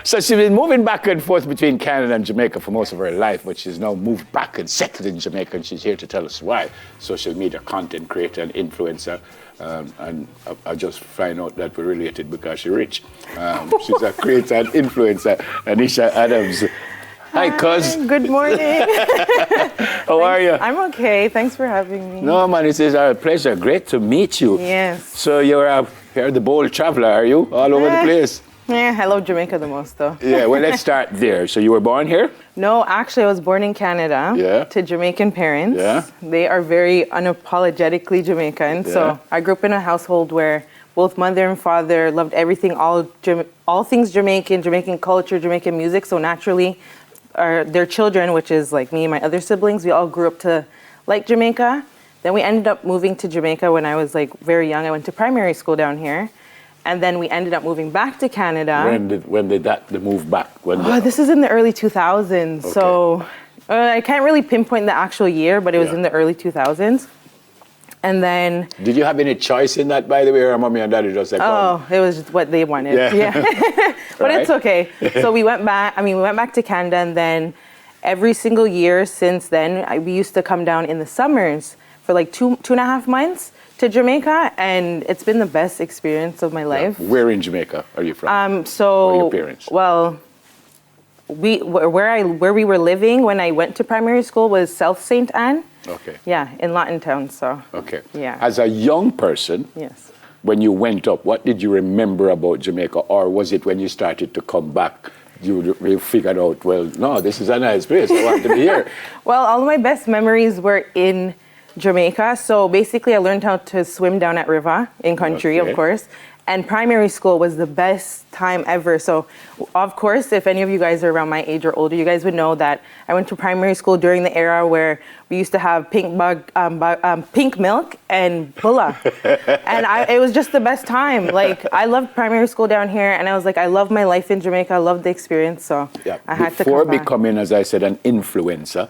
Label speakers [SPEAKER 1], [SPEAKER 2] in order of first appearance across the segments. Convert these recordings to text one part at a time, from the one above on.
[SPEAKER 1] So she's been moving back and forth between Canada and Jamaica for most of her life, but she's now moved back and settled in Jamaica, and she's here to tell us why. Social media content creator and influencer. And I just find out that we're related because she's rich. She's a creator and influencer, Annesha Adams. Hi, cuz.
[SPEAKER 2] Good morning.
[SPEAKER 1] How are you?
[SPEAKER 2] I'm okay. Thanks for having me.
[SPEAKER 1] No, man, it is our pleasure. Great to meet you.
[SPEAKER 2] Yes.
[SPEAKER 1] So you're the bold traveler, are you? All over the place?
[SPEAKER 2] Yeah, I love Jamaica the most, though.
[SPEAKER 1] Yeah, well, let's start there. So you were born here?
[SPEAKER 2] No, actually, I was born in Canada to Jamaican parents.
[SPEAKER 1] Yeah.
[SPEAKER 2] They are very unapologetically Jamaican.
[SPEAKER 1] Yeah.
[SPEAKER 2] So I grew up in a household where both mother and father loved everything, all things Jamaican, Jamaican culture, Jamaican music. So naturally, their children, which is like me and my other siblings, we all grew up to like Jamaica. Then we ended up moving to Jamaica when I was like very young. I went to primary school down here. And then we ended up moving back to Canada.
[SPEAKER 1] When did the move back?
[SPEAKER 2] This is in the early 2000s. Okay. So I can't really pinpoint the actual year, but it was in the early 2000s. And then...
[SPEAKER 1] Did you have any choice in that, by the way, or mommy and daddy just like...
[SPEAKER 2] it was just what they wanted. Yeah. But It's okay. So we went back to Canada, and then every single year since then, we used to come down in the summers for like two and a half months to Jamaica, and it's been the best experience of my life.
[SPEAKER 1] Yeah. Where in Jamaica are you from?
[SPEAKER 2] So,
[SPEAKER 1] or your parents?
[SPEAKER 2] Well, where we were living when I went to primary school was South St. Anne.
[SPEAKER 1] Okay.
[SPEAKER 2] Yeah, in Latin Town. So.
[SPEAKER 1] Okay.
[SPEAKER 2] Yeah.
[SPEAKER 1] As a young person.
[SPEAKER 2] Yes.
[SPEAKER 1] When you went up, what did you remember about Jamaica, or was it when you started to come back? You figured out, well, no, this is a nice place. I want to be here.
[SPEAKER 2] Well, all of my best memories were in Jamaica. So basically I learned how to swim down at river in country, of course. And primary school was the best time ever. So of course, if any of you guys are around my age or older, you guys would know that I went to primary school during the era where we used to have pink milk and bulla. And it was just the best time. Like, I loved primary school down here, and I was like, I love my life in Jamaica. I love the experience, so I had to come
[SPEAKER 1] Before
[SPEAKER 2] back.
[SPEAKER 1] becoming, as I said, an influencer,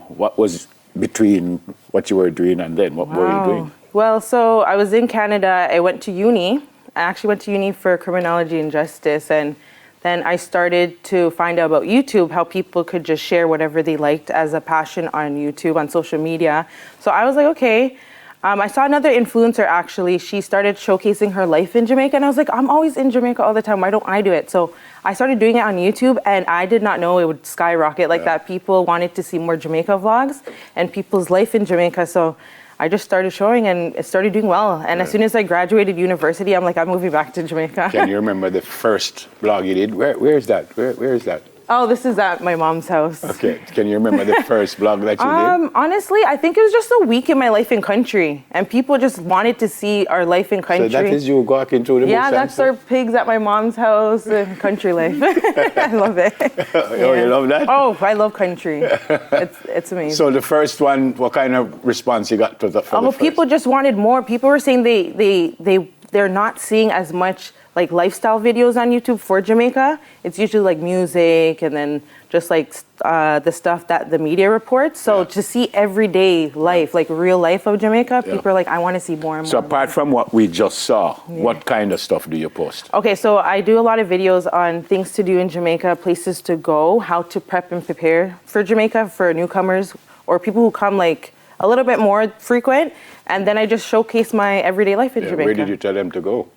[SPEAKER 1] what was between what you were doing and then? What were you doing?
[SPEAKER 2] Well, so I was in Canada. I went to uni. I actually went to uni for criminology and justice. And then I started to find out about YouTube, how people could just share whatever they liked as a passion on YouTube, on social media. So I was like, okay. I saw another influencer, actually. She started showcasing her life in Jamaica. And I was like, I'm always in Jamaica all the time. Why don't I do it? So I started doing it on YouTube, and I did not know it would skyrocket like that. People wanted to see more Jamaica vlogs and people's life in Jamaica. So I just started showing, and it started doing well. And as soon as I graduated university, I'm like, I'm moving back to Jamaica.
[SPEAKER 1] Can you remember the first vlog you did? Where is that? Where is that?
[SPEAKER 2] Oh, this is at my mom's house.
[SPEAKER 1] Okay. Can you remember the first vlog that you did?
[SPEAKER 2] Honestly, I think it was just a week in my life in country, and people just wanted to see our life in country.
[SPEAKER 1] So that is you walking through the bush?
[SPEAKER 2] Yeah, that's our pigs at my mom's house and country life. I love it.
[SPEAKER 1] Oh, you love that?
[SPEAKER 2] Oh, I love country. It's amazing.
[SPEAKER 1] So the first one, what kind of response you got for the first?
[SPEAKER 2] People just wanted more. People were saying they're not seeing as much like lifestyle videos on YouTube for Jamaica. It's usually like music and then just like the stuff that the media reports. So to see everyday life, like real life of Jamaica, people are like, I want to see more and more.
[SPEAKER 1] So apart from what we just saw, what kind of stuff do you post?
[SPEAKER 2] Okay, so I do a lot of videos on things to do in Jamaica, places to go, how to prep and prepare for Jamaica for newcomers or people who come like a little bit more frequent. And then I just showcase my everyday life in Jamaica.
[SPEAKER 1] Where did you tell them to go?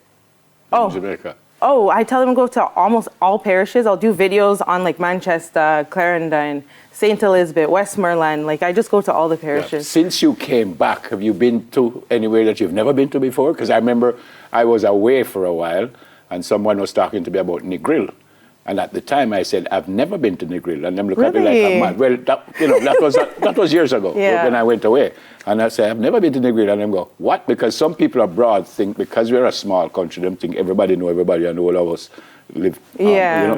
[SPEAKER 1] In Jamaica.
[SPEAKER 2] Oh, I tell them to go to almost all parishes. I'll do videos on like Manchester, Clarendon, St. Elizabeth, Westmoreland. Like I just go to all the parishes.
[SPEAKER 1] Yeah. Since you came back, have you been to anywhere that you've never been to before? Because I remember I was away for a while and someone was talking to me about Negril. And at the time I said, I've never been to Negril. And them look at me like, I'm mad. Well, that was years ago when I went away. And I said, I've never been to Negril. And them go, what? Because some people abroad think, because we're a small country, them think everybody know everybody and all of us live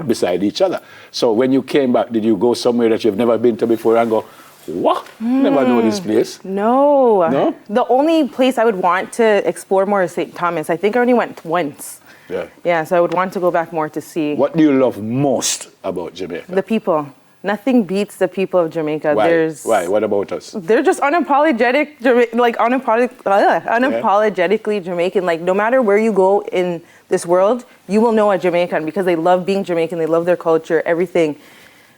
[SPEAKER 1] beside each other. So when you came back, did you go somewhere that you've never been to before and go, what? Never know this place?
[SPEAKER 2] No.
[SPEAKER 1] No?
[SPEAKER 2] The only place I would want to explore more is St. Thomas. I think I only went once.
[SPEAKER 1] Yeah.
[SPEAKER 2] Yeah, so I would want to go back more to see.
[SPEAKER 1] What do you love most about Jamaica?
[SPEAKER 2] The people. Nothing beats the people of Jamaica.
[SPEAKER 1] Why? Why? What about us?
[SPEAKER 2] They're just unapologetically Jamaican. Like, no matter where you go in this world, you will know a Jamaican because they love being Jamaican. They love their culture, everything.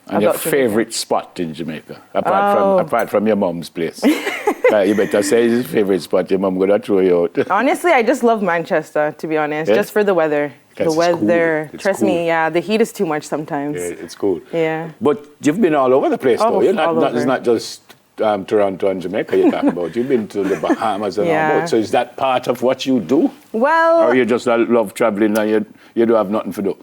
[SPEAKER 1] And your
[SPEAKER 2] Jamaica.
[SPEAKER 1] favorite spot in Jamaica, apart from your mom's place. You better say his favorite spot. Your mom gonna throw you out.
[SPEAKER 2] Honestly, I just love Manchester, to be honest,
[SPEAKER 1] Yeah?
[SPEAKER 2] just for the weather. The
[SPEAKER 1] It's
[SPEAKER 2] weather,
[SPEAKER 1] cool. It's
[SPEAKER 2] trust
[SPEAKER 1] cool.
[SPEAKER 2] me, yeah, the heat is too much sometimes.
[SPEAKER 1] Yeah, it's cool.
[SPEAKER 2] Yeah.
[SPEAKER 1] But you've been all over the place,
[SPEAKER 2] All
[SPEAKER 1] though.
[SPEAKER 2] over,
[SPEAKER 1] You're
[SPEAKER 2] all
[SPEAKER 1] not, it's
[SPEAKER 2] over.
[SPEAKER 1] not just Toronto and Jamaica you're talking about. You've been to the Bahamas and all
[SPEAKER 2] Yeah.
[SPEAKER 1] that. So is that part of what you do?
[SPEAKER 2] Well,
[SPEAKER 1] Or you just love traveling and you don't have nothing to do?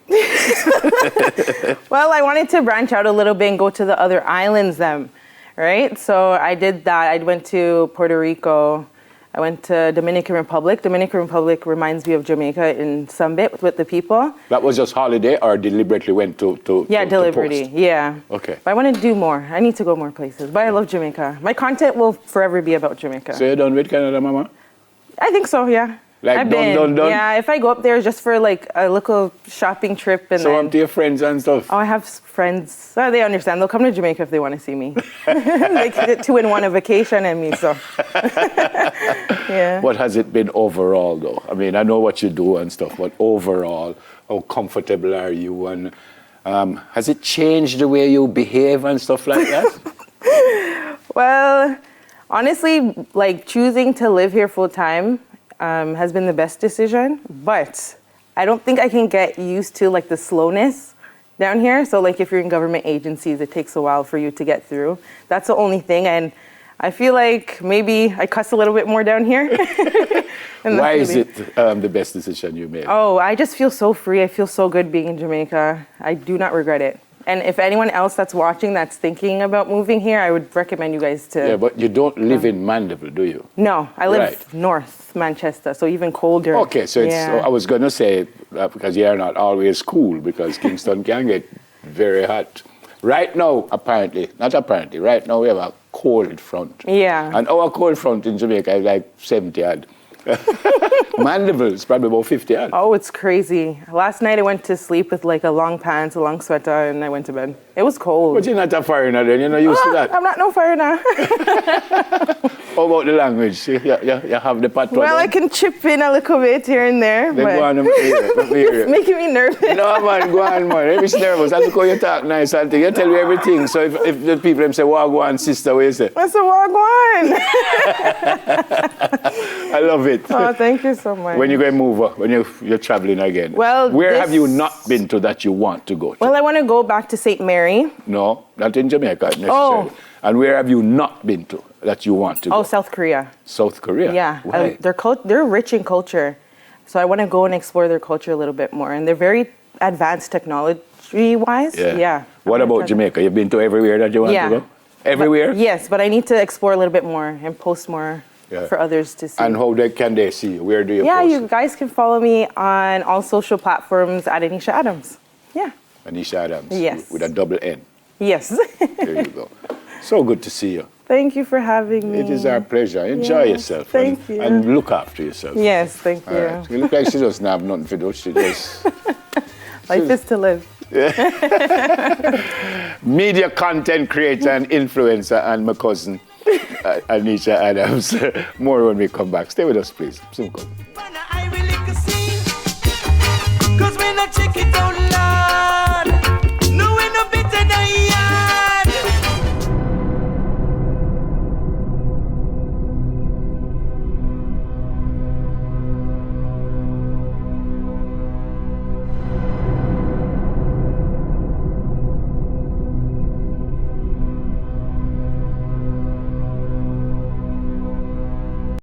[SPEAKER 2] well, I wanted to branch out a little bit and go to the other islands then, right? So I did that. I went to Puerto Rico. I went to Dominican Republic. Dominican Republic reminds me of Jamaica in some bit with the people.
[SPEAKER 1] That was just holiday or deliberately went to
[SPEAKER 2] Yeah,
[SPEAKER 1] to
[SPEAKER 2] deliberately,
[SPEAKER 1] post?
[SPEAKER 2] yeah.
[SPEAKER 1] Okay.
[SPEAKER 2] But I want to do more. I need to go more places. But I love Jamaica. My content will forever be about Jamaica.
[SPEAKER 1] So you're done with Canada, Mama?
[SPEAKER 2] I think so, yeah.
[SPEAKER 1] Like
[SPEAKER 2] I've
[SPEAKER 1] done?
[SPEAKER 2] Yeah, if I go up there just for like a little shopping trip and
[SPEAKER 1] So
[SPEAKER 2] then...
[SPEAKER 1] to your friends and stuff?
[SPEAKER 2] Oh, I have friends. Oh, they understand. They'll come to Jamaica if they want to see me. Like 2-in-1, a vacation and me, so. Yeah.
[SPEAKER 1] What has it been overall, though? I mean, I know what you do and stuff, but overall, how comfortable are you? And has it changed the way you behave and stuff like that?
[SPEAKER 2] Well, honestly, like choosing to live here full time has been the best decision, but I don't think I can get used to like the slowness down here. So like if you're in government agencies, it takes a while for you to get through. That's the only thing. And I feel like maybe I cuss a little bit more down here. And
[SPEAKER 1] Why
[SPEAKER 2] that's
[SPEAKER 1] is
[SPEAKER 2] really-
[SPEAKER 1] it the best decision you made?
[SPEAKER 2] Oh, I just feel so free. I feel so good being in Jamaica. I do not regret it. And if anyone else that's watching that's thinking about moving here, I would recommend you guys to...
[SPEAKER 1] Yeah, but you don't live in Mandeville, do you?
[SPEAKER 2] No, I live
[SPEAKER 1] Right.
[SPEAKER 2] north Manchester, so even colder.
[SPEAKER 1] Okay, so it's,
[SPEAKER 2] Yeah.
[SPEAKER 1] I was going to say, because you're not always cool, because Kingston can get very hot. Right now, right now we have a cold front.
[SPEAKER 2] Yeah.
[SPEAKER 1] And our cold front in Jamaica is like 70 odd. Mandeville is probably about 50 odd.
[SPEAKER 2] Oh, it's crazy. Last night I went to sleep with like a long pants, a long sweater, and I went to bed. It was cold.
[SPEAKER 1] But you're not a foreigner then, you're not used to that.
[SPEAKER 2] I'm not no foreigner.
[SPEAKER 1] How about the language? You have the patois.
[SPEAKER 2] Well, I can chip in a little bit here and there,
[SPEAKER 1] Then go on
[SPEAKER 2] but
[SPEAKER 1] and hear
[SPEAKER 2] it's making me nervous.
[SPEAKER 1] No, man, go on, man. Everybody's nervous. That's because you talk nice and thing. You tell me everything. So if the people them say, well, go on, sister, what you say?
[SPEAKER 2] What's the wagwan?
[SPEAKER 1] I love it.
[SPEAKER 2] Oh, thank you so much.
[SPEAKER 1] When you go and move, when you're traveling again,
[SPEAKER 2] Well,
[SPEAKER 1] where have you
[SPEAKER 2] this-
[SPEAKER 1] not been to that you want to go to?
[SPEAKER 2] Well, I want to go back to St. Mary.
[SPEAKER 1] No, not in Jamaica necessarily.
[SPEAKER 2] Oh.
[SPEAKER 1] And where have you not been to that you want to go?
[SPEAKER 2] Oh, South Korea.
[SPEAKER 1] South Korea?
[SPEAKER 2] Yeah,
[SPEAKER 1] Why?
[SPEAKER 2] they're rich in culture, so I want to go and explore their culture a little bit more. And they're very advanced technology-wise. Yeah.
[SPEAKER 1] What about Jamaica? You've been to everywhere that you want
[SPEAKER 2] Yeah.
[SPEAKER 1] to go? Everywhere?
[SPEAKER 2] Yes, but I need to explore a little bit more and post more
[SPEAKER 1] Yeah.
[SPEAKER 2] for others to see.
[SPEAKER 1] And how can they see you? Where do you
[SPEAKER 2] Yeah,
[SPEAKER 1] post
[SPEAKER 2] you
[SPEAKER 1] it?
[SPEAKER 2] guys can follow me on all social platforms at Annesha Adams. Yeah.
[SPEAKER 1] Annesha Adams.
[SPEAKER 2] Yes.
[SPEAKER 1] With a double N.
[SPEAKER 2] Yes.
[SPEAKER 1] There you go. So good to see you.
[SPEAKER 2] Thank you for having me.
[SPEAKER 1] It is our pleasure. Enjoy
[SPEAKER 2] Yeah,
[SPEAKER 1] yourself.
[SPEAKER 2] thank you.
[SPEAKER 1] And look after yourself.
[SPEAKER 2] Yes, thank
[SPEAKER 1] All
[SPEAKER 2] you.
[SPEAKER 1] right. You look like she doesn't have nothing to do. She just
[SPEAKER 2] Life is to live.
[SPEAKER 1] media content creator and influencer and my cousin, Annesha Adams. More when we come back. Stay with us, please. Soon come.
[SPEAKER 3] Cause when I check it out